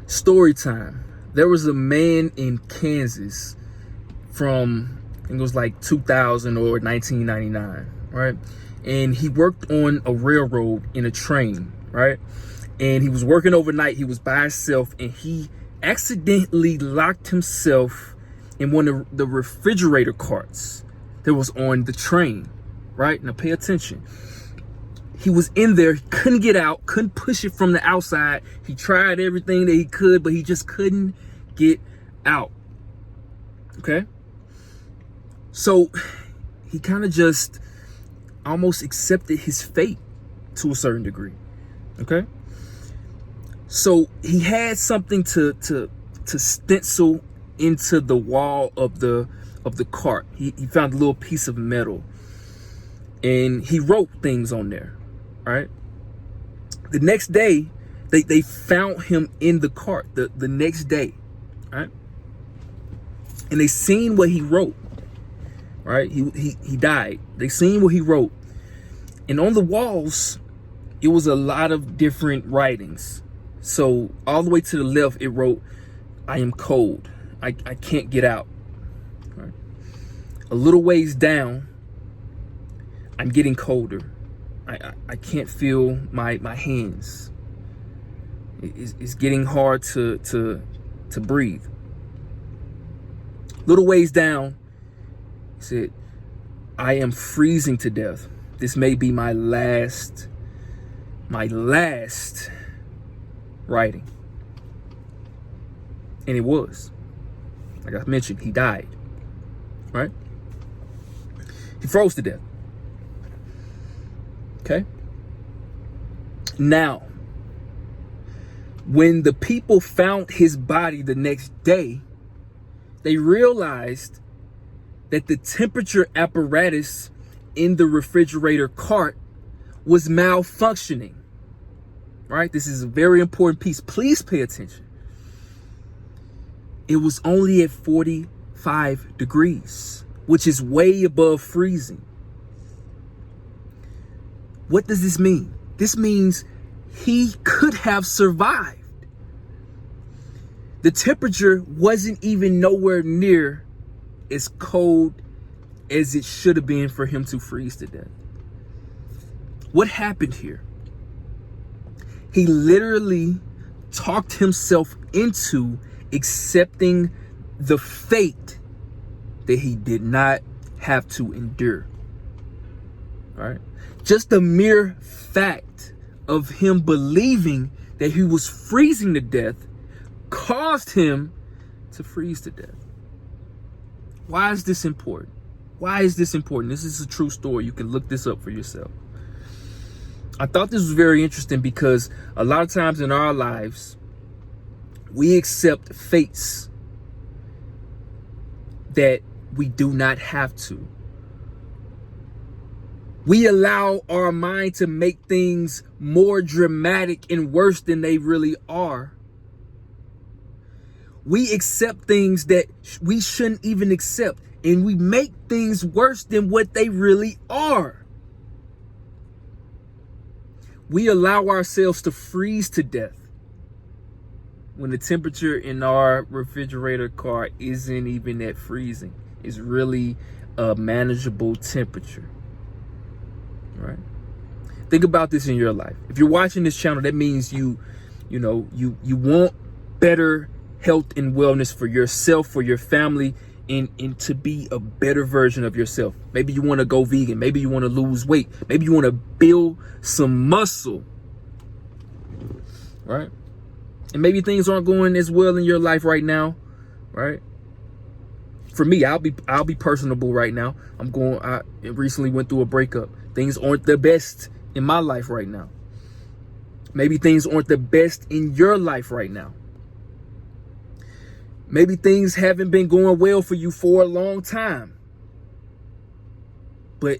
Story time. There was a man in Kansas from, I think it was like 2000 or 1999, right? And he worked on a railroad in a train, right? And he was working overnight. He was by himself, and he accidentally locked himself in one of the refrigerator carts that was on the train, right? Now pay attention. He was in there, he couldn't get out, couldn't push it from the outside. He tried everything that he could, but he just couldn't get out. Okay? So he kind of just almost accepted his fate to a certain degree. Okay? So he had something to stencil into the wall of the cart. He found a little piece of metal, and he wrote things on there. Right. The next day, they found him in the cart. The next day, right? And they seen what he wrote. Right? He died. They seen what he wrote, and on the walls, it was a lot of different writings. So all the way to the left, it wrote, "I am cold. I can't get out." Right? A little ways down, "I'm getting colder. I can't feel my hands. It's getting hard to breathe." Little ways down, he said, "I am freezing to death. This may be my last writing." And it was. Like I mentioned, he died. Right? He froze to death. Okay. Now, when the people found his body the next day, they realized that the temperature apparatus in the refrigerator cart was malfunctioning. Right? This is a very important piece. Please pay attention. It was only at 45 degrees, which is way above freezing. What does this mean? This means he could have survived. The temperature wasn't even nowhere near as cold as it should have been for him to freeze to death. What happened here? He literally talked himself into accepting the fate that he did not have to endure. All right? Just the mere fact of him believing that he was freezing to death caused him to freeze to death. Why is this important? Why is this important? This is a true story. You can look this up for yourself. I thought this was very interesting because a lot of times in our lives, we accept fates that we do not have to. We allow our mind to make things more dramatic and worse than they really are. We accept things that we shouldn't even accept, and we make things worse than what they really are. We allow ourselves to freeze to death when the temperature in our refrigerator cart isn't even at freezing. It's really a manageable temperature. Right? Think about this in your life. If you're watching this channel, that means you want better health and wellness for yourself, for your family, and to be a better version of yourself. Maybe you want to go vegan. Maybe you want to lose weight. Maybe you want to build some muscle. Right? And maybe things aren't going as well in your life right now. Right? For me, I'll be personable right now. I recently went through a breakup. Things aren't the best in my life right now. Maybe things aren't the best in your life right now. Maybe things haven't been going well for you for a long time. But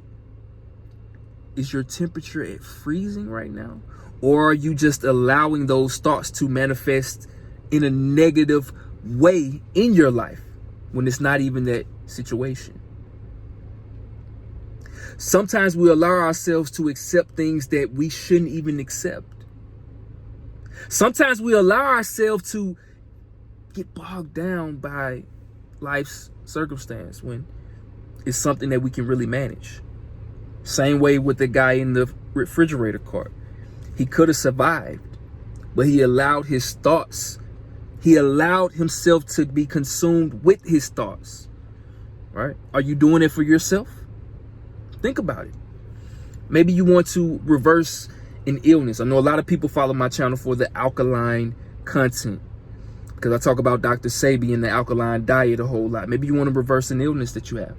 is your temperature at freezing right now? Or are you just allowing those thoughts to manifest in a negative way in your life when it's not even that situation? Sometimes we allow ourselves to accept things that we shouldn't even accept. Sometimes we allow ourselves to get bogged down by life's circumstance when it's something that we can really manage. Same way with the guy in the refrigerator cart. He could have survived, but he allowed his thoughts. He allowed himself to be consumed with his thoughts, right? Are you doing it for yourself? Think about it. Maybe you want to reverse an illness. I know a lot of people follow my channel for the alkaline content because I talk about Dr. Sebi and the alkaline diet a whole lot. Maybe you want to reverse an illness that you have.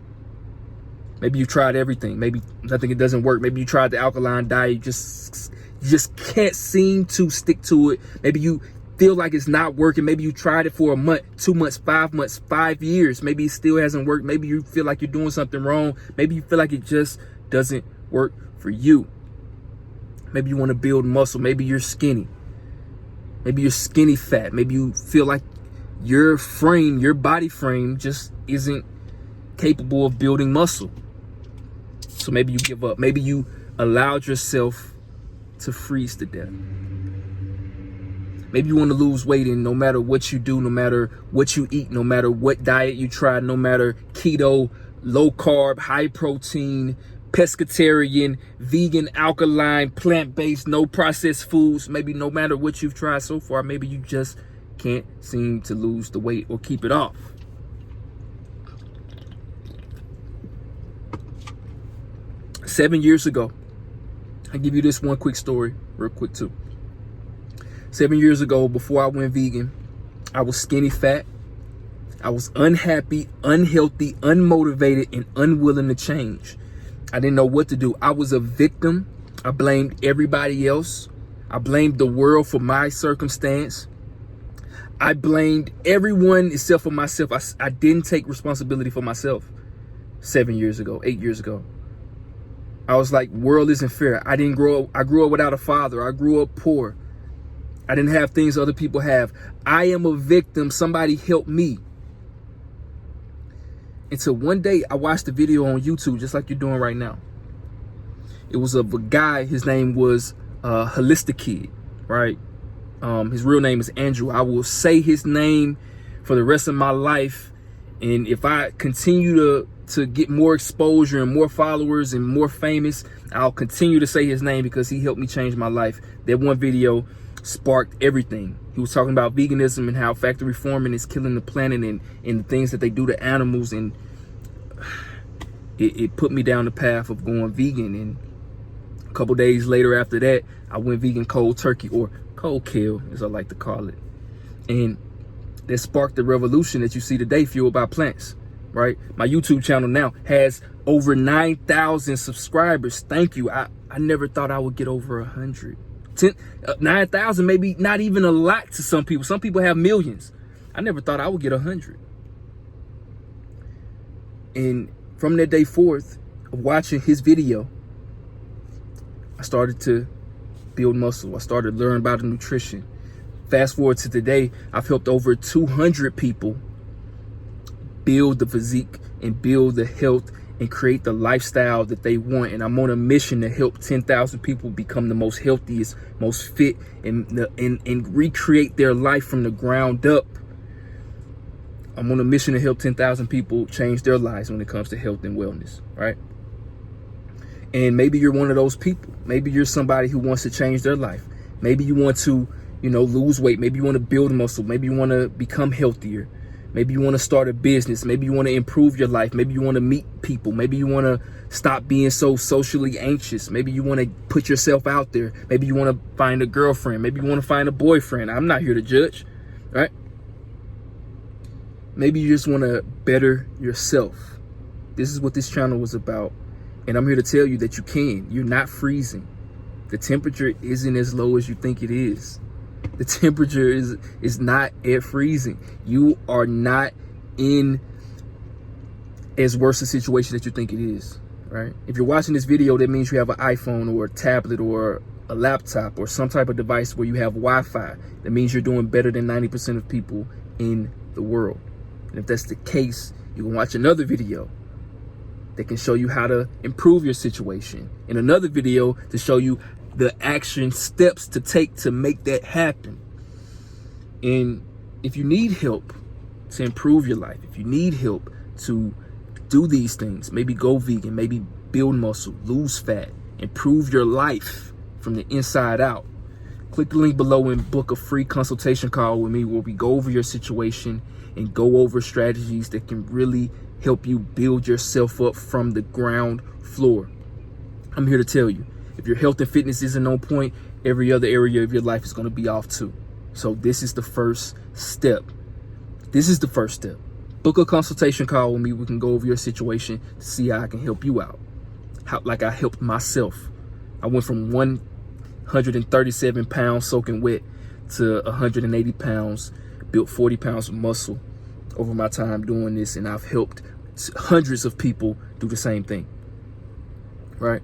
Maybe you tried everything. Maybe nothing, it doesn't work. Maybe you tried the alkaline diet. You just can't seem to stick to it. Maybe you feel like it's not working. Maybe you tried it for a month, 2 months, 5 months, 5 years. Maybe it still hasn't worked. Maybe you feel like you're doing something wrong. Maybe you feel like it just doesn't work for you. Maybe you want to build muscle. Maybe you're skinny. Maybe you're skinny fat. Maybe you feel like your frame, your body frame just isn't capable of building muscle. So maybe you give up. Maybe you allowed yourself to freeze to death. Maybe you want to lose weight, and no matter what you do, no matter what you eat, no matter what diet you try, no matter keto, low carb, high protein, pescatarian, vegan, alkaline, plant-based, no processed foods, maybe no matter what you've tried so far, maybe you just can't seem to lose the weight or keep it off. Seven years ago, I'll give you this one quick story, real quick too. 7 years ago, before I went vegan, I was skinny fat. I was unhappy, unhealthy, unmotivated, and unwilling to change. I didn't know what to do. I was a victim. I blamed everybody else. I blamed the world for my circumstance. I blamed everyone except for myself. I didn't take responsibility for myself 7 years ago, 8 years ago. I was like, world isn't fair. I grew up without a father. I grew up poor. I didn't have things other people have. I am a victim. Somebody help me. Until one day I watched a video on YouTube, just like you're doing right now. It was of a guy. His name was Holistic Kid, right? His real name is Andrew. I will say his name for the rest of my life. And if I continue to get more exposure and more followers and more famous, I'll continue to say his name because he helped me change my life. That one video sparked everything. He was talking about veganism and how factory farming is killing the planet and the things that they do to animals. And it put me down the path of going vegan. And a couple days later after that, I went vegan cold turkey, or cold kill, as I like to call it. And that sparked the revolution that you see today, fueled by plants, right? My YouTube channel now has over 9,000 subscribers. Thank you. I never thought I would get over 100. 9,000, maybe not even a lot to some people. Some people have millions. I never thought I would get 100. And from that day forth of watching his video, I started to build muscle. I started learning about nutrition. Fast forward to today, I've helped over 200 people build the physique and build the health and create the lifestyle that they want. And I'm on a mission to help 10,000 people become the most healthiest, most fit, and recreate their life from the ground up. I'm on a mission to help 10,000 people change their lives when it comes to health and wellness, right? And maybe you're one of those people. Maybe you're somebody who wants to change their life. Maybe you want to, lose weight. Maybe you want to build muscle. Maybe you want to become healthier. Maybe you want to start a business. Maybe you want to improve your life. Maybe you want to meet people. Maybe you want to stop being so socially anxious. Maybe you want to put yourself out there. Maybe you want to find a girlfriend. Maybe you want to find a boyfriend. I'm not here to judge, right? Maybe you just want to better yourself. This is what this channel was about. And I'm here to tell you that you can. You're not freezing. The temperature isn't as low as you think it is. The temperature is not at freezing. You are not in as worse a situation that you think it is, right? If you're watching this video, that means you have an iPhone or a tablet or a laptop or some type of device where you have Wi-Fi. That means you're doing better than 90% of people in the world. And if that's the case, you can watch another video that can show you how to improve your situation, and another video to show you the action steps to take to make that happen. And if you need help to improve your life, if you need help to do these things, maybe go vegan, maybe build muscle, lose fat, improve your life from the inside out, click the link below and book a free consultation call with me where we go over your situation and go over strategies that can really help you build yourself up from the ground floor. I'm here to tell you, if your health and fitness isn't on point, every other area of your life is going to be off too. So this is the first step. This is the first step. Book a consultation call with me. We can go over your situation to see how I can help you out. Like I helped myself. I went from 137 pounds soaking wet to 180 pounds, built 40 pounds of muscle over my time doing this, and I've helped hundreds of people do the same thing, right?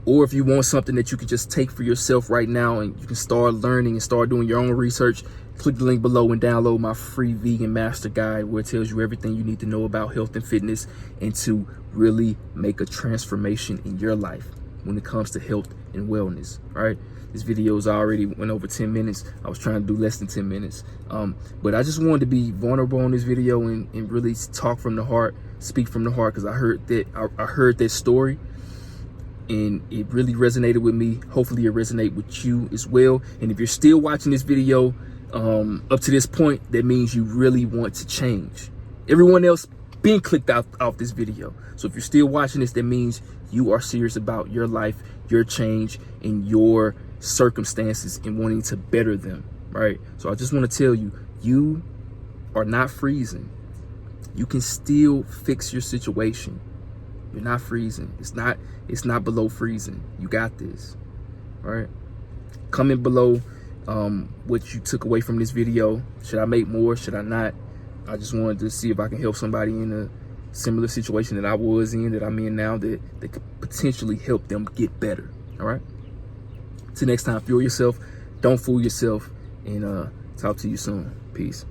Or if you want something that you can just take for yourself right now and you can start learning and start doing your own research, click the link below and download my free vegan master guide where it tells you everything you need to know about health and fitness and to really make a transformation in your life when it comes to health and wellness, right? This video's already went over 10 minutes. I was trying to do less than 10 minutes. But I just wanted to be vulnerable on this video and really talk from the heart, speak from the heart, because I heard that story and it really resonated with me. Hopefully it resonates with you as well. And if you're still watching this video up to this point, that means you really want to change. Everyone else been clicked off this video. So if you're still watching this, that means you are serious about your life, your change, and your circumstances and wanting to better them, right? So I just want to tell you, you are not freezing. You can still fix your situation. You're not freezing. It's not below freezing. You got this, all right? Comment below what you took away from this video. Should I make more? Should I not? I just wanted to see if I can help somebody in a similar situation that I was in, that I'm in now, that could potentially help them get better, all right? Till next time, fuel yourself, don't fool yourself, and talk to you soon. Peace.